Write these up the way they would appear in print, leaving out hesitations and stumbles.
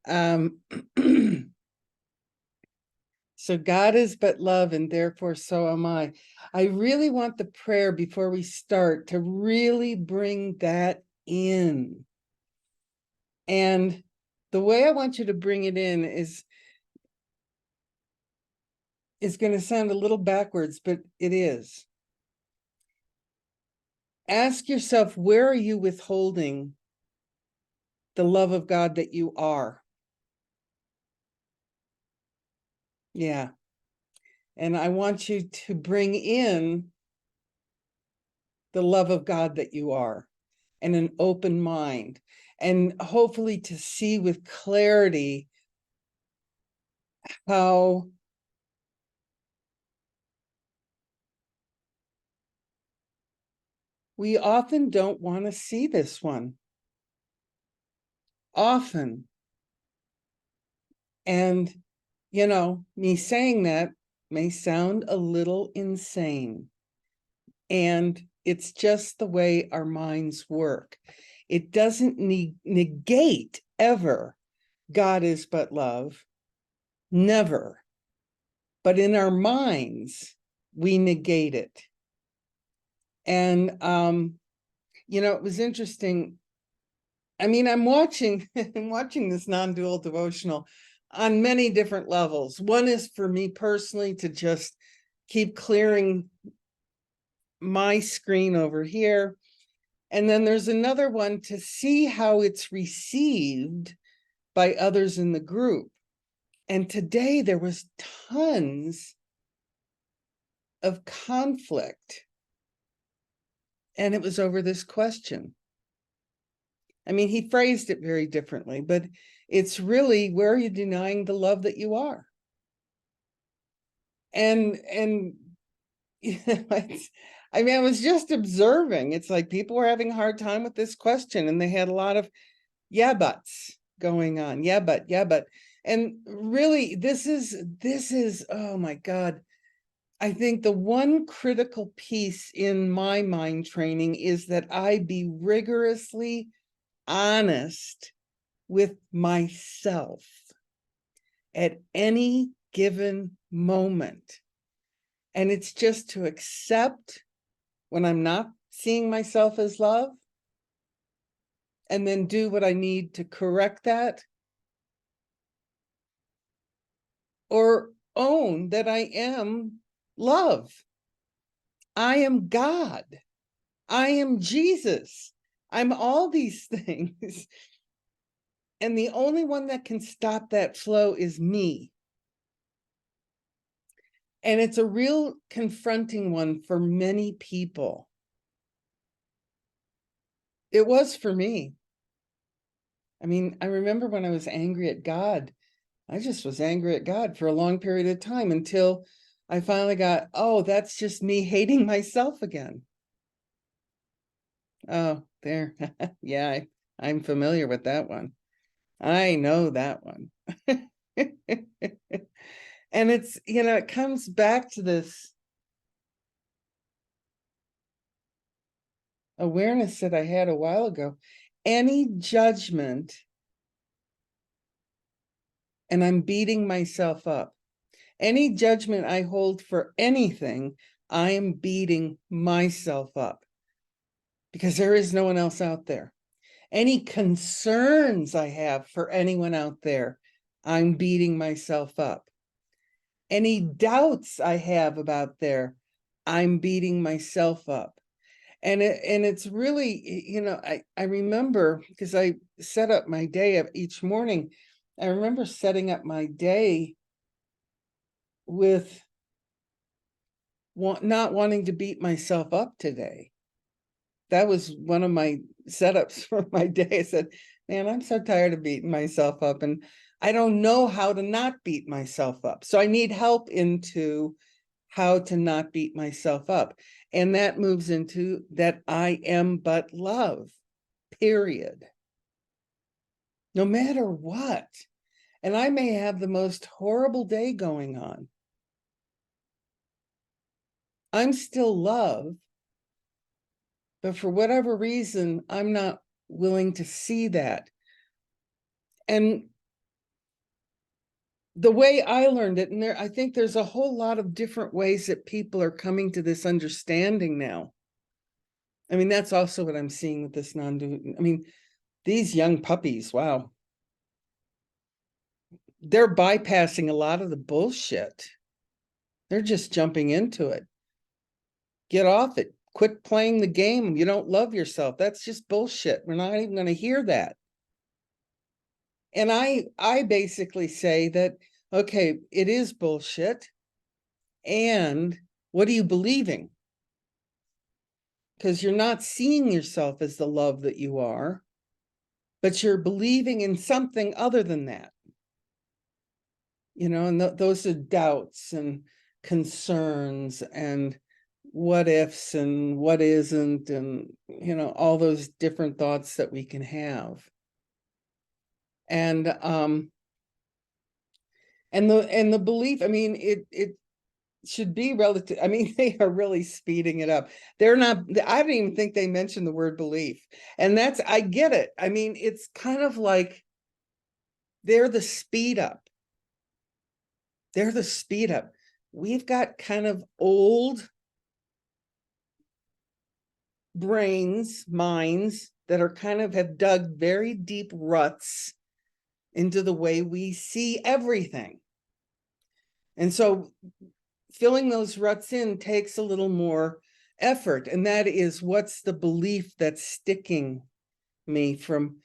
So God is but love, and therefore so am I. I really want the prayer before we start to really bring that in. And the way I want you to bring it in is going to sound a little backwards, but it is. Ask yourself, where are you withholding the love of God that you are? Yeah. And I want you to bring in the love of God that you are, and an open mind, and hopefully to see with clarity how we often don't want to see this one. Often. And, you know, me saying that may sound a little insane. And it's just the way our minds work. It doesn't negate ever God is but love. Never. But in our minds, we negate it. And, you know, it was interesting. I mean, I'm watching this non-dual devotional on many different levels. One is for me personally to just keep clearing my screen over here. And then there's another one to see how it's received by others in the group. And today there was tons of conflict. And it was over this question. I mean, he phrased it very differently, but it's really, where are you denying the love that you are? And you know, I mean, I was just observing. It's like people were having a hard time with this question, and they had a lot of yeah buts going on. Yeah, but. And really, this is, oh my God. I think the one critical piece in my mind training is that I be rigorously honest with myself at any given moment. And it's just to accept when I'm not seeing myself as love, and then do what I need to correct that, or own that I am love. I am God. I am Jesus. I'm all these things. And the only one that can stop that flow is me. And it's a real confronting one for many people. It was for me. I mean, I remember when I was angry at God, I just was angry at God for a long period of time until I finally got, oh, that's just me hating myself again. Oh, there. Yeah, I'm familiar with that one. I know that one. And it's, you know, it comes back to this awareness that I had a while ago. Any judgment, and I'm beating myself up. Any judgment I hold for anything, I am beating myself up, because there is no one else out there. Any concerns I have for anyone out there, I'm beating myself up. Any doubts I have about there, I'm beating myself up. And it's really, you know, I remember, because I set up my day of each morning, I remember setting up my day with not wanting to beat myself up today. That was one of my setups for my day. I said, man, I'm so tired of beating myself up, and I don't know how to not beat myself up. So I need help into how to not beat myself up. And that moves into that I am but love, period. No matter what. And I may have the most horrible day going on. I'm still love, but for whatever reason, I'm not willing to see that. And the way I learned it, and I think there's a whole lot of different ways that people are coming to this understanding now. I mean, that's also what I'm seeing with this non-dual. I mean, these young puppies, wow. They're bypassing a lot of the bullshit. They're just jumping into it. Get off it. Quit playing the game. You don't love yourself. That's just bullshit. We're not even going to hear that. And I basically say that, okay, it is bullshit. And what are you believing? Because you're not seeing yourself as the love that you are, but you're believing in something other than that. You know, and those are doubts and concerns and what ifs and what isn't, and, you know, all those different thoughts that we can have. And the belief, I mean, it should be relative. I mean, they are really speeding it up. They're not, I don't even think they mentioned the word belief. And that's, I get it. I mean, it's kind of like they're the speed up. They're the speed up. We've got kind of old brains, minds that are kind of have dug very deep ruts into the way we see everything. And so filling those ruts in takes a little more effort. And that is, what's the belief that's sticking me from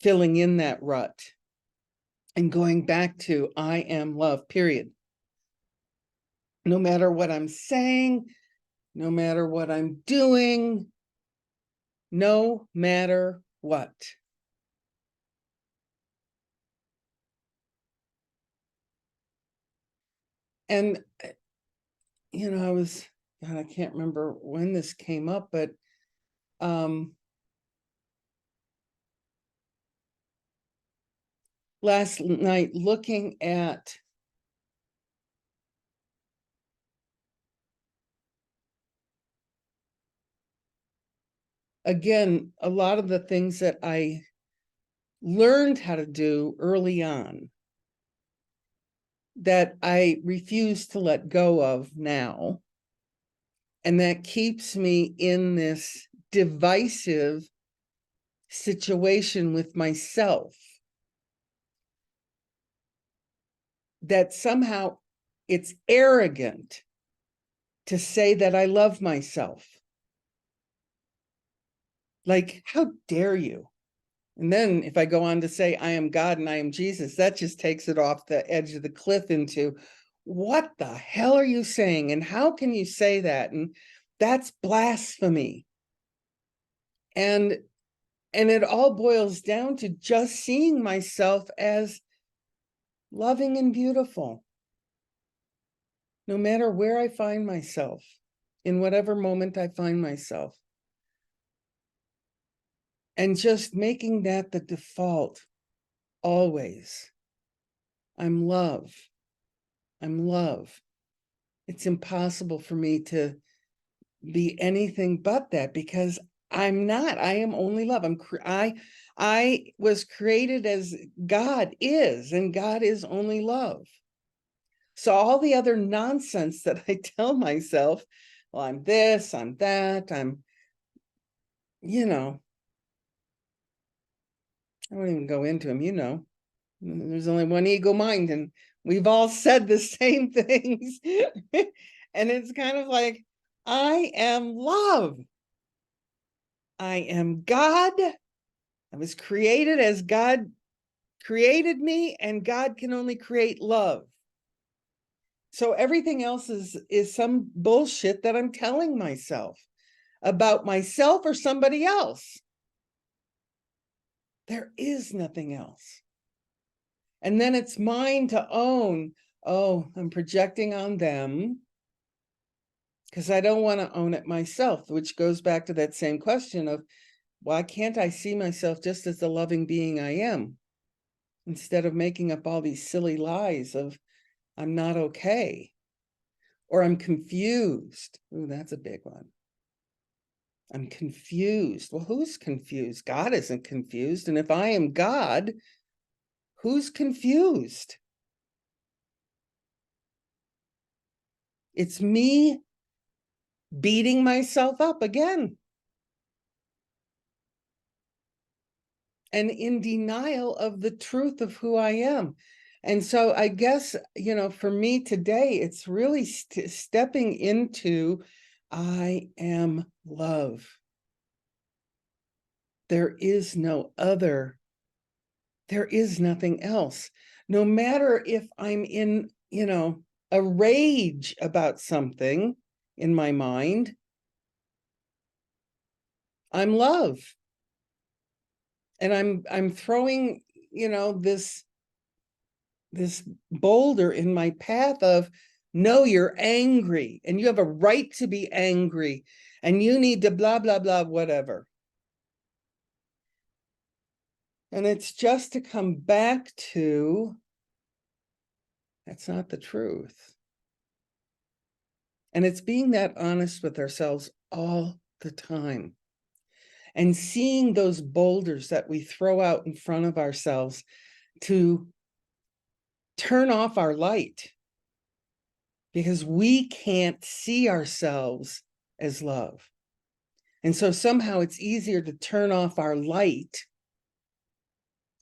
filling in that rut and going back to I am love, period. No matter what I'm saying, no matter what I'm doing, no matter what. And, you know, God, I can't remember when this came up, but last night looking at again, a lot of the things that I learned how to do early on that I refuse to let go of now. And that keeps me in this divisive situation with myself. That somehow it's arrogant to say that I love myself. Like, how dare you? And then if I go on to say I am God and I am Jesus, that just takes it off the edge of the cliff into, what the hell are you saying? And how can you say that? And that's blasphemy. And it all boils down to just seeing myself as loving and beautiful, no matter where I find myself, in whatever moment I find myself. And just making that the default always. I'm love. I'm love. It's impossible for me to be anything but that, because I'm not. I am only love. I was created as God is, and God is only love. So all the other nonsense that I tell myself, well, I'm this, I'm that, I'm, you know, I won't even go into them, you know. There's only one ego mind, and we've all said the same things. And it's kind of like, I am love. I am God. I was created as God created me, and God can only create love. So everything else is some bullshit that I'm telling myself about myself or somebody else. There is nothing else. And then it's mine to own. Oh, I'm projecting on them because I don't want to own it myself, which goes back to that same question of, why can't I see myself just as the loving being I am, instead of making up all these silly lies of I'm not okay, or I'm confused. Ooh, that's a big one. I'm confused. Well, who's confused? God isn't confused. And if I am God, who's confused? It's me beating myself up again. And in denial of the truth of who I am. And so I guess, for me today, it's really stepping into, I am love. There is no other. There is nothing else. No matter if I'm in, a rage about something in my mind, I'm love. And I'm throwing, this boulder in my path of, no, you're angry and you have a right to be angry and you need to blah, blah, blah, whatever. And it's just to come back to, that's not the truth. And it's being that honest with ourselves all the time. And seeing those boulders that we throw out in front of ourselves to turn off our light, because we can't see ourselves as love. And so somehow it's easier to turn off our light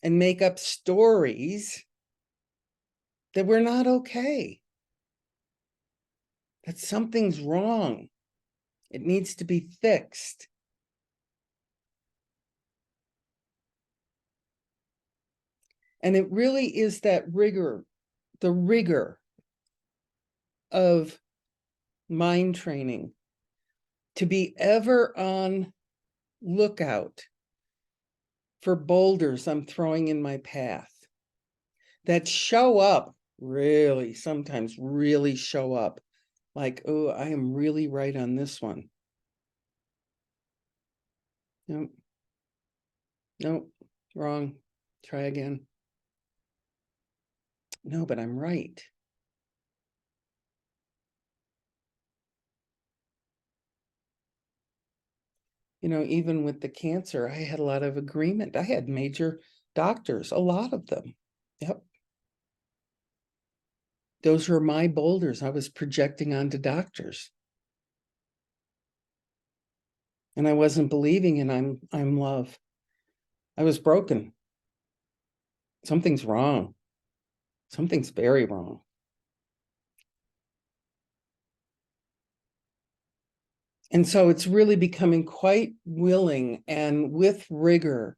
and make up stories that we're not okay, that something's wrong. It needs to be fixed. And it really is that rigor, the rigor of mind training, to be ever on lookout for boulders I'm throwing in my path that show up, really, sometimes really show up, like, oh, I am really right on this one. Nope. Nope, wrong. Try again. No, but I'm right. Even with the cancer, I had a lot of agreement. I had major doctors, a lot of them. Yep. Those were my boulders I was projecting onto doctors. And I wasn't believing in I'm love. I was broken. Something's wrong. Something's very wrong. And so it's really becoming quite willing and with rigor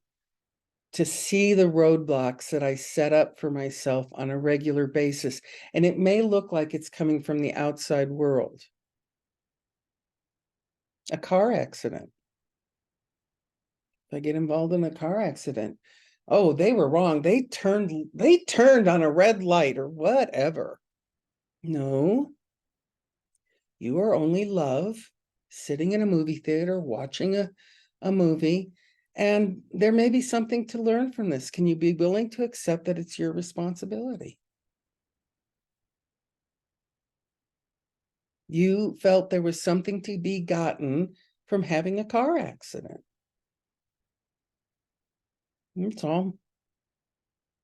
to see the roadblocks that I set up for myself on a regular basis. And it may look like it's coming from the outside world. A car accident. If I get involved in a car accident, oh, they were wrong. They turned on a red light or whatever. No, you are only love sitting in a movie theater watching a movie, and there may be something to learn from this. Can you be willing to accept that it's your responsibility? You felt there was something to be gotten from having a car accident. That's all.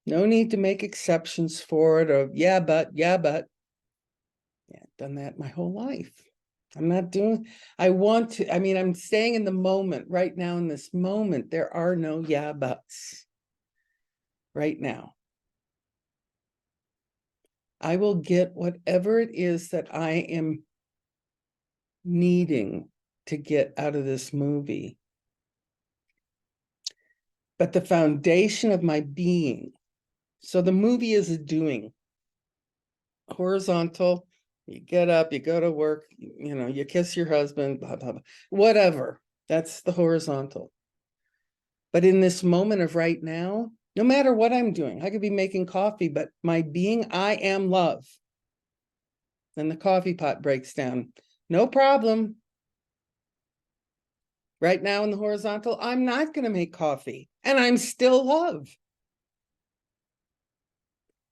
No need to make exceptions for it, or yeah, but. Yeah, I've done that my whole life. I'm not doing, I'm staying in the moment right now. In this moment, there are no yeah, buts right now. I will get whatever it is that I am needing to get out of this movie. But the foundation of my being, so the movie is a doing. Horizontal, you get up, you go to work, you kiss your husband, blah, blah, blah, whatever. That's the horizontal. But in this moment of right now, no matter what I'm doing, I could be making coffee, but my being, I am love. Then the coffee pot breaks down. No problem. Right now in the horizontal, I'm not going to make coffee, and I'm still love.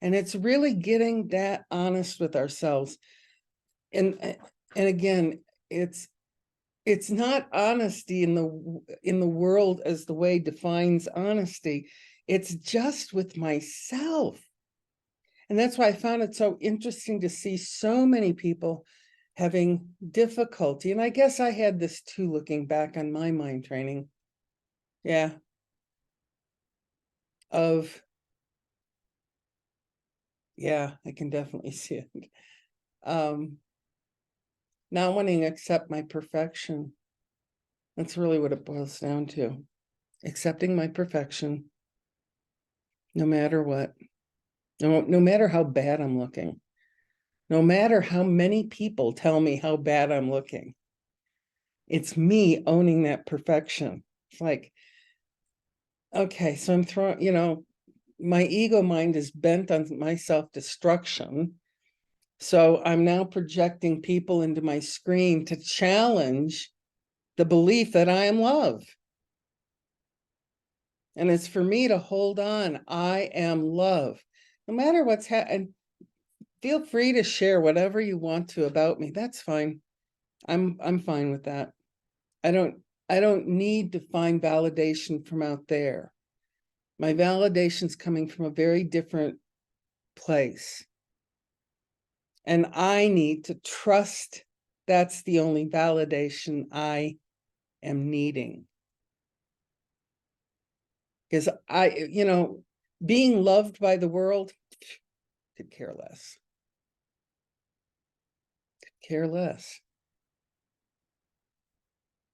And it's really getting that honest with ourselves. And again, it's not honesty in the world as the way defines honesty. It's just with myself. And that's why I found it so interesting to see so many people having difficulty. And I guess I had this too, looking back on my mind training. Yeah. Yeah, I can definitely see it. Not wanting to accept my perfection. That's really what it boils down to. Accepting my perfection, no matter what. No matter how bad I'm looking. No matter how many people tell me how bad I'm looking. It's me owning that perfection. It's like, okay, so I'm throwing, my ego mind is bent on my self-destruction. So I'm now projecting people into my screen to challenge the belief that I am love. And it's for me to hold on. I am love. No matter what's happening, feel free to share whatever you want to about me. That's fine. I'm fine with that. I don't need to find validation from out there. My validation's coming from a very different place. And I need to trust that's the only validation I am needing. Because being loved by the world, could care less. Could care less.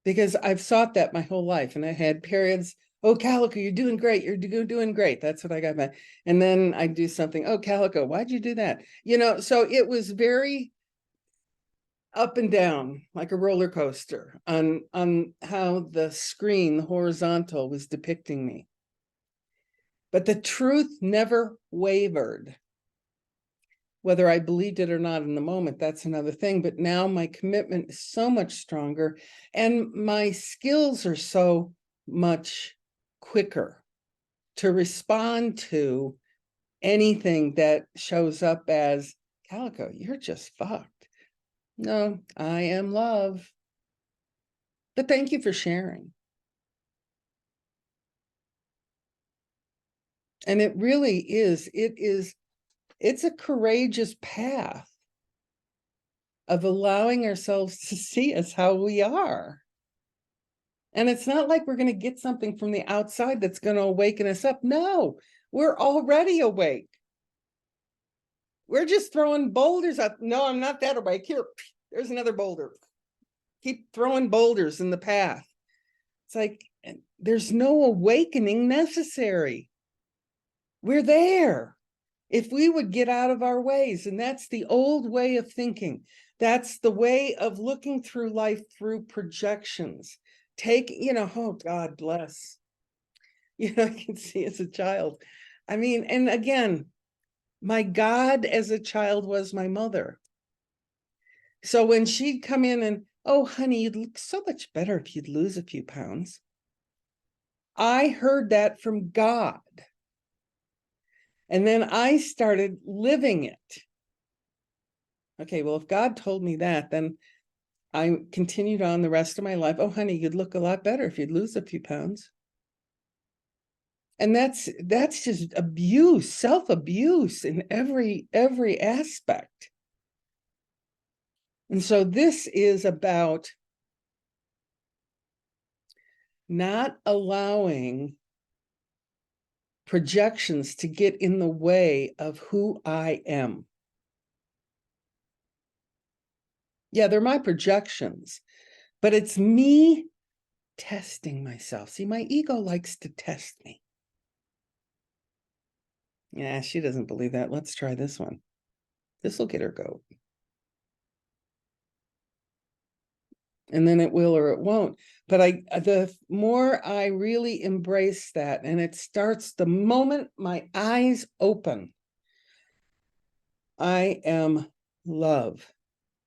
Because I've sought that my whole life, and I had periods, oh, Calico, you're doing great. You're doing great. That's what I got back. And then I do something, oh, Calico, why'd you do that? So it was very up and down, like a roller coaster on how the screen, the horizontal, was depicting me. But the truth never wavered. Whether I believed it or not in the moment, that's another thing. But now my commitment is so much stronger, and my skills are so much quicker to respond to anything that shows up as, Calico, you're just fucked. No, I am love. But thank you for sharing. And it really is, it's a courageous path of allowing ourselves to see us how we are. And it's not like we're going to get something from the outside that's going to awaken us up. No, we're already awake. We're just throwing boulders up. No, I'm not that awake. Here, there's another boulder. Keep throwing boulders in the path. It's like, there's no awakening necessary. We're there. If we would get out of our ways, and that's the old way of thinking. That's the way of looking through life through projections. Oh, God bless. I can see as a child. I mean, and again, my God as a child was my mother. So when she'd come in and, oh, honey, you'd look so much better if you'd lose a few pounds. I heard that from God. And then I started living it. Okay, well, if God told me that, then I continued on the rest of my life. Oh, honey, you'd look a lot better if you'd lose a few pounds. And that's just abuse, self-abuse in every aspect. And so this is about not allowing projections to get in the way of who I am. Yeah, they're my projections, but it's me testing myself. See, my ego likes to test me. Yeah, she doesn't believe that. Let's try this one. This will get her goat. And then it will or it won't. But the more I really embrace that, and it starts the moment my eyes open, I am love.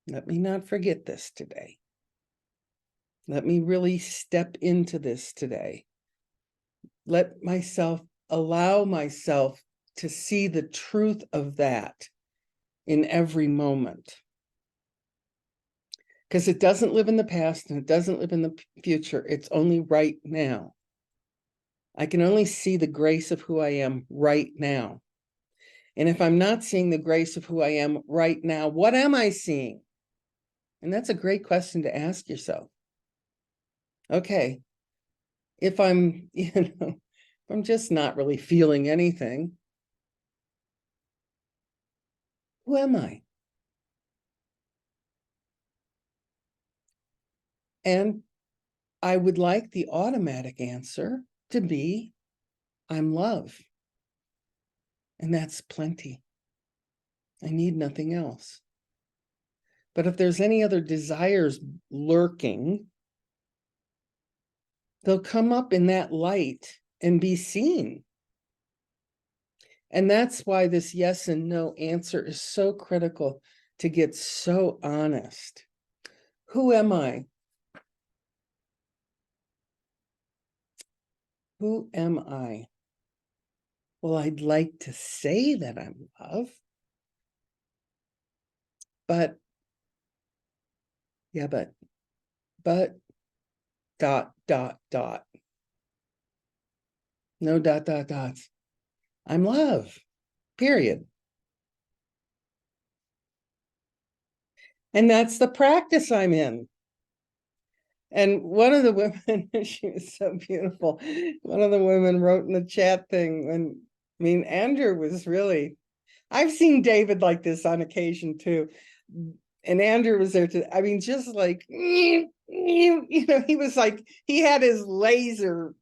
Let me not forget this today. Let me really step into this today. Allow myself to see the truth of that in every moment. Because it doesn't live in the past and it doesn't live in the future. It's only right now. I can only see the grace of who I am right now. And if I'm not seeing the grace of who I am right now, what am I seeing? And that's a great question to ask yourself. Okay, if I'm, if I'm just not really feeling anything, who am I? And I would like the automatic answer to be, I'm love. And that's plenty. I need nothing else. But if there's any other desires lurking, they'll come up in that light and be seen. And that's why this yes and no answer is so critical, to get so honest. Who am I? Who am I? Well, I'd like to say that I'm love, but yeah, but dot, dot, dot. No dot, dot, dots. I'm love, period. And that's the practice I'm in. And one of the women, she was so beautiful. One of the women wrote in the chat thing, and I mean, Andrew was really, I've seen David like this on occasion too. And Andrew was there to, I mean, just like, you know, he was like, he had his laser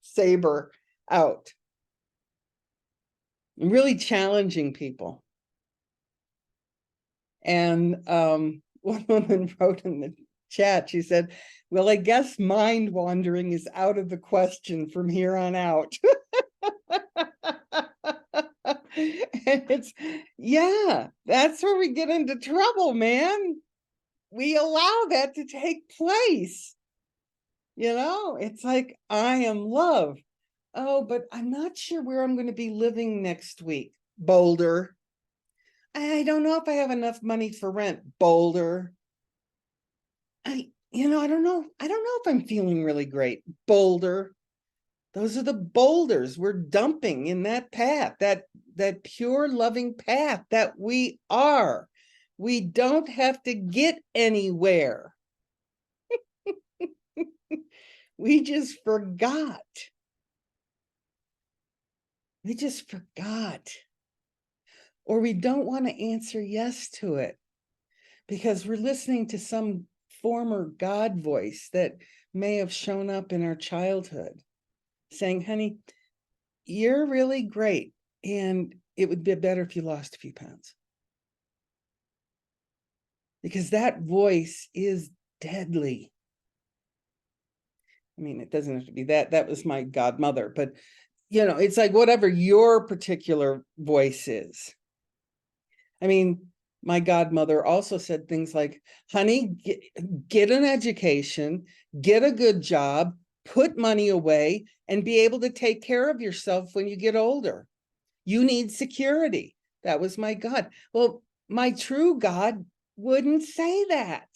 saber out, really challenging people. And one woman wrote in the chat, she said, well, I guess mind wandering is out of the question from here on out. And it's, yeah, that's where we get into trouble, man. We allow that to take place. You know, it's like, I am love. Oh, but I'm not sure where I'm going to be living next week. Boulder. I don't know if I have enough money for rent. Boulder. I don't know. I don't know if I'm feeling really great. Boulder. Those are the boulders we're dumping in that path, that pure loving path that we are. We don't have to get anywhere. We just forgot. We just forgot. Or we don't want to answer yes to it because we're listening to some former God voice that may have shown up in our childhood saying, honey, you're really great, and it would be better if you lost a few pounds. Because that voice is deadly. I mean, it doesn't have to be that. That was my godmother, but it's like whatever your particular voice is. I mean, my godmother also said things like, honey, get an education, get a good job, put money away, and be able to take care of yourself when you get older. You need security. That was my God. Well, my true God wouldn't say that.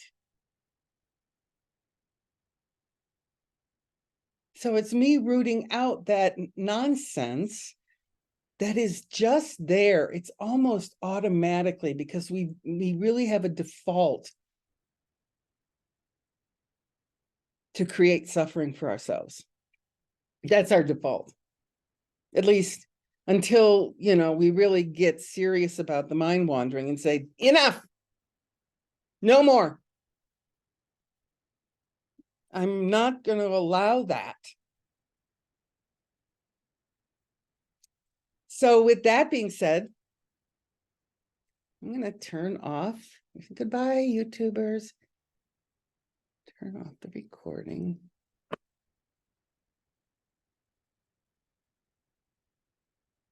So it's me rooting out that nonsense that is just there. It's almost automatically, because we really have a default to create suffering for ourselves. That's our default, at least until, we really get serious about the mind wandering and say, enough, no more. I'm not going to allow that. So with that being said, I'm going to turn off. Goodbye, YouTubers. Turn off the recording.